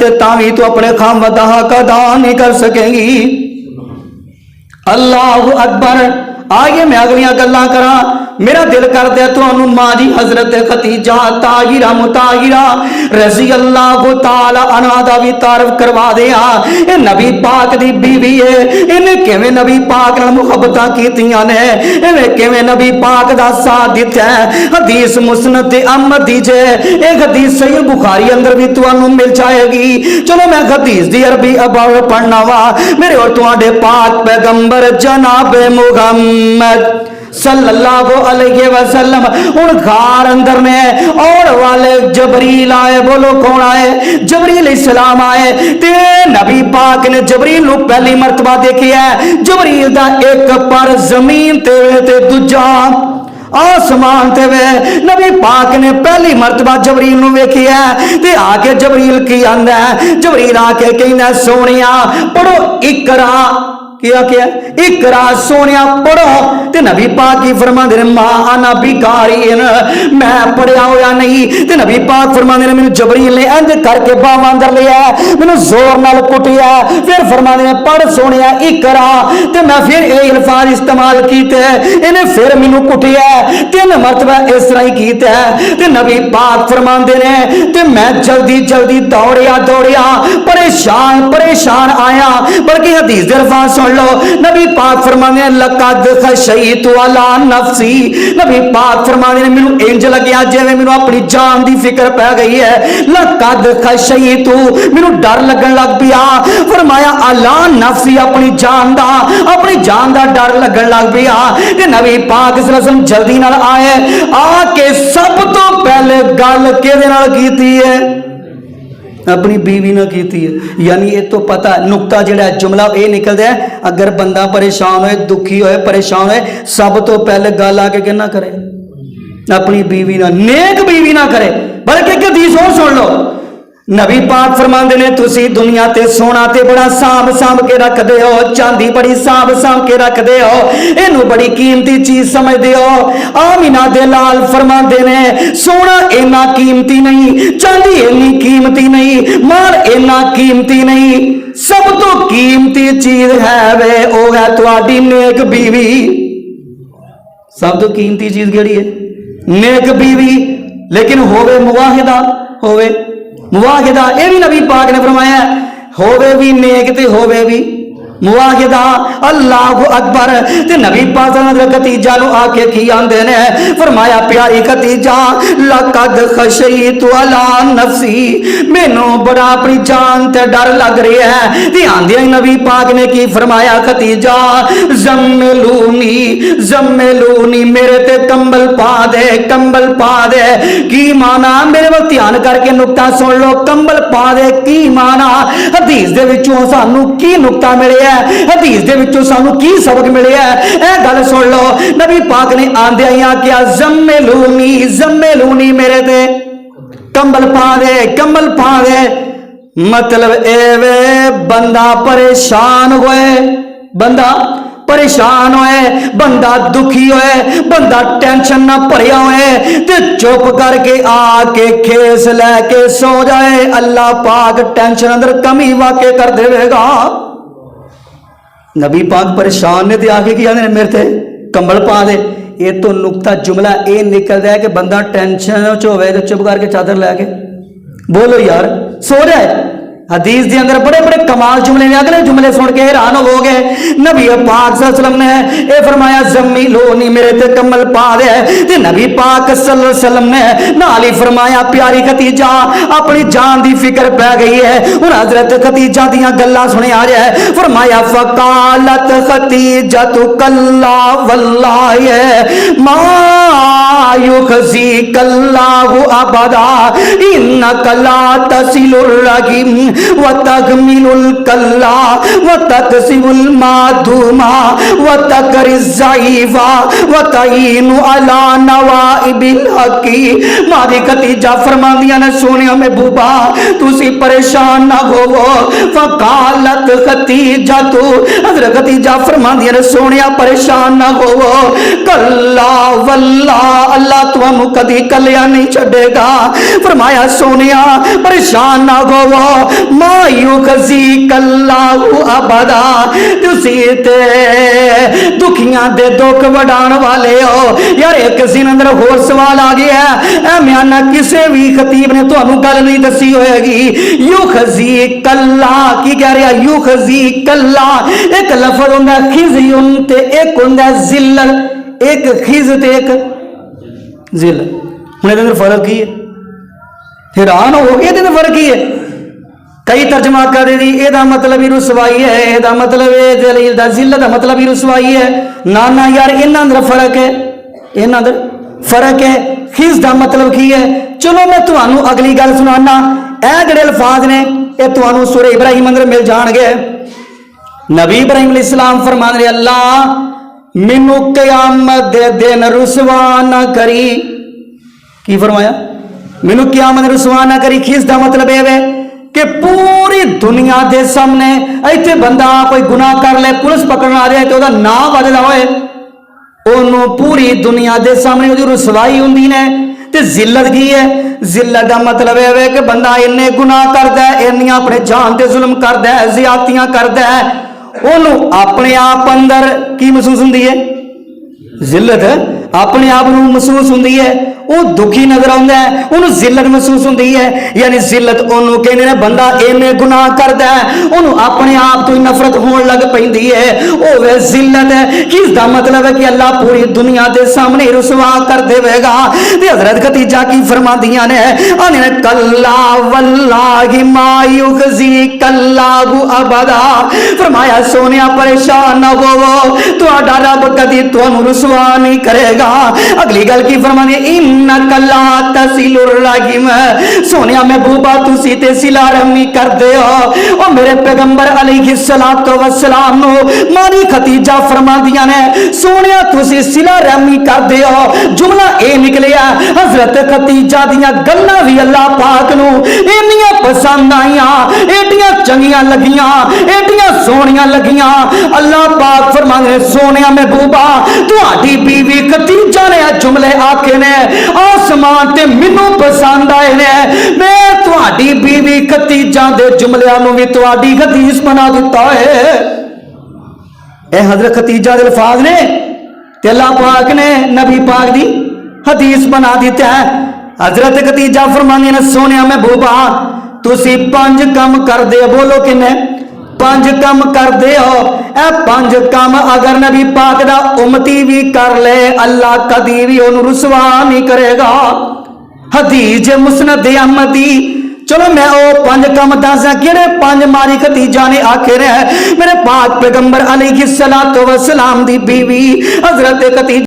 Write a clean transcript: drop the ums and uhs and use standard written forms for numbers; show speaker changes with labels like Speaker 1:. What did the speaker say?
Speaker 1: ते तावी तो अपने खामद दा हक अदा नहीं कर सकेगी। अल्लाह अकबर। आइए मैं अगलियां गल्लां करा। मेरा दिल करता है तुहानू मां जी हजरत खतीजा ताहिरा मुताहिरा रजी अल्लाह तआला अन्हा दा भी तारफ करवा दिया। ये नबी पाक दी बीवी है, इन्हें किवें नबी पाक नाल मुहब्बतां कीतियां ने, इन्हें किवें नबी पाक दा साथ दिता है। हदीस मुस्नद अहमद दी जे, एक हदीस सही बुखारी अंदर भी तुहानू मिल जाएगी। चलो मैं हदीस दी अरबी अबाव पढ़ना वा। मेरे और तुहाडे पाक पैगंबर जनाब मुहम्मद सल्लल्लाहु अलैहि वसल्लम उन घर अंदर ने और वाले जबरील आए। बोलो कौन आए? जबरील इस्लाम आए। ते नबी पाक ने जबरील नु पहली मर्तबा देखिया। जबरील दा एक पर जमीन ते दूजा आसमान ते वे। नबी पाक ने पहली मर्तबा जबरील नु वेखिया ते आके जबरील की आंदा है। जबरील आके कहना सोनिया पढ़ो इकरा। क्या क्या इकरा सोनिया पढ़ो। ते नबी पाक की फरमांदे ने मां अना बिकारीन, मैं पढ़िया होया नहीं। ते नबी पाक फरमांदे ने मैनू जबरील ने इंज करके बावां अंदर लिया, मैनू जोर नाल कुटिया, फिर फरमांदे ने पढ़ सोनिया इकरा। ते मैं फिर ये अल्फाज इस्तेमाल कीते, इन्हें फिर मैनू कुटिया, 3 मरतबा इस तरह ही कीता। ते नबी पाक फरमांदे ने ते मैं जल्दी जल्दी दौड़िया परेशान परेशान आया। बल्कि हदीस दे अल्फाज सुन लो। नबी पाक फरमाने लक़द खशयतु अला नफ्सी। नबी पाक फरमाने ने मैनू इंज लग्या जिवें मैनू अपनी जान दी फिक्र पै गई है। लक़द खशयतु मैनू डर लगन लग पिया। फरमाया अला नफ्सी अपनी जान दा डर लगन लग पिया। ते नबी पाक सल्लल्लाहु अलैहि वसल्लम जल्दी नाल आए, आके सब तो पहले गल किहदे नाल कीती है? अपनी बीवी ना कीती है। यानी ये तो पता नुकता जिहड़ा जुमला ये निकलदा है, अगर बंदा परेशान होए दुखी होए परेशान होए सब तो पहले गल आके किन्ना करे? अपनी बीवी ना, नेक बीवी ना करे। बल्कि एक हदीस और सुन लो। नबी पाक फरमांदे ने तुसी दुनिया ते सोना ते बड़ा सांभ सांभ के रखदे हो, चांदी बड़ी सांभ सांभ के रखदे हो, इनू बड़ी कीमती चीज समझदे हो। आमिना दे लाल फरमांदे ने सोना इन्ना कीमती नहीं, चांदी इन्नी कीमती नहीं, माल इन्ना कीमती नहीं, सब तो कीमती चीज है वे ओ है तुहाडी नेक बीवी। सब तो कीमती चीज केड़ी है? नेक बीवी। लेकिन होवे मुवाहिदा, होवे मुवाहिदा। ये भी नबी पाक ने फरमाया होवे भी नेक ते होवे भी मुवाहिदा। अल्लाह अकबर। ते नबी पाक ने खतीजा नु आके की आंदे ने फरमाया प्यारी खतीजा लक़द खशयतु अला नफ्सी, मैनू बड़ा अपनी जान ते डर लग रहा है। ते आंदे नबी पाक ने की फरमाया खतीजा ज़म्मिलूनी ज़म्मिलूनी, मेरे ते कंबल पा दे कंबल पा दे। की माना? मेरे वल ध्यान करके नुकता सुन लो। कंबल पा दे की माना? हदीस दे विचों सानू की नुकता मिले, हदीस दे विचों सानू की सबक मिले है, ए गल सुन लो। नबी पाक ने आंदे आया क्या ज़म्मिलूनी ज़म्मिलूनी, मेरे ते कंबल पा दे कंबल पा दे। मतलब एवे बंदा परेशान होए, बंदा परेशान होए, बंदा दुखी होए, बंदा टेंशन ना भरिया होए ते चुप करके आके खेस लैके सो जाए। अल्लाह पाक टेंशन अंदर कमी वाके कर देगा। नबी पाक परेशान ने ते आके किया मेरे थे कंबल पा दे। ये तो नुकता जुमला ये निकलता है कि बंदा टेंशन च होवे तो चुप करके चादर लैके बोलो यार सो जाए। हदीस के अंदर बड़े बड़े कमाल जुमले ने, अगले जुमले सुन के हैरान हो गए। नबी पाक सल्लल्लाहु अलैहि वसल्लम ने ये फरमाया ज़म्मिलूनी, मेरे ते कम्बल पा दे। ते नबी पाक सल्लल्लाहु अलैहि वसल्लम ने नाल ही फरमाया प्यारी खतीजा अपनी जान दी फिक्र पै गई है। हुण हजरत खतीजा दियां गल्लां सुने आ रहा है। फरमाया फ़क़ालत खतीजा तु कल्ला वल्लाहि मा युखज़ी कल्लाहु अबदा इन्नका ला तसिलुर रहीम व तगमिलुल कल्ला व तकसिमुल मादुमा व तकरिज़ ज़ईफ़ा व तईनु अला नवाइबिल हक़ी। मादी खतीजा फरमांदियां ने सोनिया में बूबा तुसी परेशान ना होवो। फ़क़ालत खतीजा तू, हज़रत खतीजा फरमांदियां ने सोनिया परेशान ना होवो। कल्ला वल्लाह अल्लाह तुहानू कदी कलिया नहीं छड़ेगा। फरमाया सोनिया परेशान ना होवो, मायू खजी कल्लाहु अबदा, तुसी ते दुखियां दे दुख वडाण वाले हो। यार एक सीन अंदर होर सवाल आ गया है, म्याना किसी भी खतीब ने तुहानू गल नहीं दसी होएगी। युखजी कल्ला की कह रहा, युखजी कल्ला एक लफज हुंदा खिज़युन ते एक हुंदा जिल्लत, एक खिज़ ते एक जिल्लत। हुण इहदे अंदर फर्क की है? हैरान हो गए, इहदे फर्क की है? कई तर्जमा कर दी एदा मतलब ही रुसवाई है, एदा मतलब है जलील दा, जिल्लत दा मतलब ही रुसवाई है। ना ना यार इन्हां अंदर फर्क है, इन्हां अंदर फर्क है। खिज़ दा मतलब की है? चलो मैं तुहानू अगली गल सुनाना। ए जिहड़े अल्फाज ने ये तुहानू सूरह इब्राहिम अंदर मिल जाणगे। नबी इब्राहिम अलैहिस्सलाम फरमान रहे, अल्लाह मैनू क़यामत दे दिन रुसवा ना करी। की फरमाया? मैनू क़यामत रुसवा ना करी। खिज़ दा मतलब है कि पूरी दुनिया के सामने इतने बंदा कोई गुनाह कर ले, पुलिस पकड़ना आ जाए तो उसका नाम वजदा होए, ओनू पूरी दुनिया के सामने उसकी रुसवाई होंदी ने। ते जिल्लत की है? जिल्लत का मतलब है कि बंदा इन्ने गुनाह करता है, इन्नियां अपने जान ते जुल्म करता है, ज़ियादतियां करता है, ओनू अपने आप अंदर की महसूस होंदी है? जिल्लत अपने आप को महसूस होंदी है। वो दुखी नजर आता है, उन्होंने जिल्लत महसूस होती है। यानी जिल्लत उन्होंने कहने ने बंदा इन्ने गुनाह करता है, उन्होंने अपने आप तो ही नफरत होने लग पैंदी है, वो वे जिल्लत है। किसका मतलब है कि अल्लाह पूरी दुनिया के सामने रुसवा कर देगा। ते हजरत खदीजा की फरमादियां ने, आने कल्ला वल्लाहि मा युखजी कल्लाहु अबदा, फरमाया सोनिया परेशान ना होवो, तुहाडा रब कदी तुहानू रुसवा नहीं करेगा। अगली गल की फरमानी, इन्ना कल्ला तसिलुर रहीम, सोनिया महबूबा तुसी ते सिला रहमी करदे हो। ओ मेरे पैगंबर अलैहिस्सलातु वस्सलाम नो मारी खदीजा फरमादियां ने, सोनिया तुसी सिला रहमी करदे हो। जुमला ए निकलिया हजरत खदीजा दियां गल्लां भी अल्लाह पाक नू इन्नियां पसंद आईयां, एडियां चंगियां लगियां, एडियां सोहणियां लगियां। अल्लाह पाक फरमांदे सोनिया महबूबा तुहाडी बीवी खदीजा ने जुमले आखे ने आसमान ते मैनू पसंद आए ने, मैं तुहाडी बीवी खदीजा दे जुमलियां नू भी तुहाडी हदीस बना दिता है। ए हजरत खदीजा दे अल्फाज ने ते अल्लाह पाक ने नबी पाक दी हदीस बना दिता है। हजरत खदीजा फरमानी ने, सोनिया महबूबा तुसी 5 काम कर दे, बोलो किन्ने? 5 काम कर दे हो। ए 5 काम अगर नबी पाक दा उम्मती भी कर ले, अल्लाह कदी भी उन्हें रुसवा नहीं करेगा। हदीस मुस्नद अहमदी। चलो मैं वो 5 काम दसा किहड़े 5 मारी खदीजा ने आखे ने, मेरे पाक पैगंबर अलैहिस्सलातु वस्सलाम दी बीवी हजरत खदीजा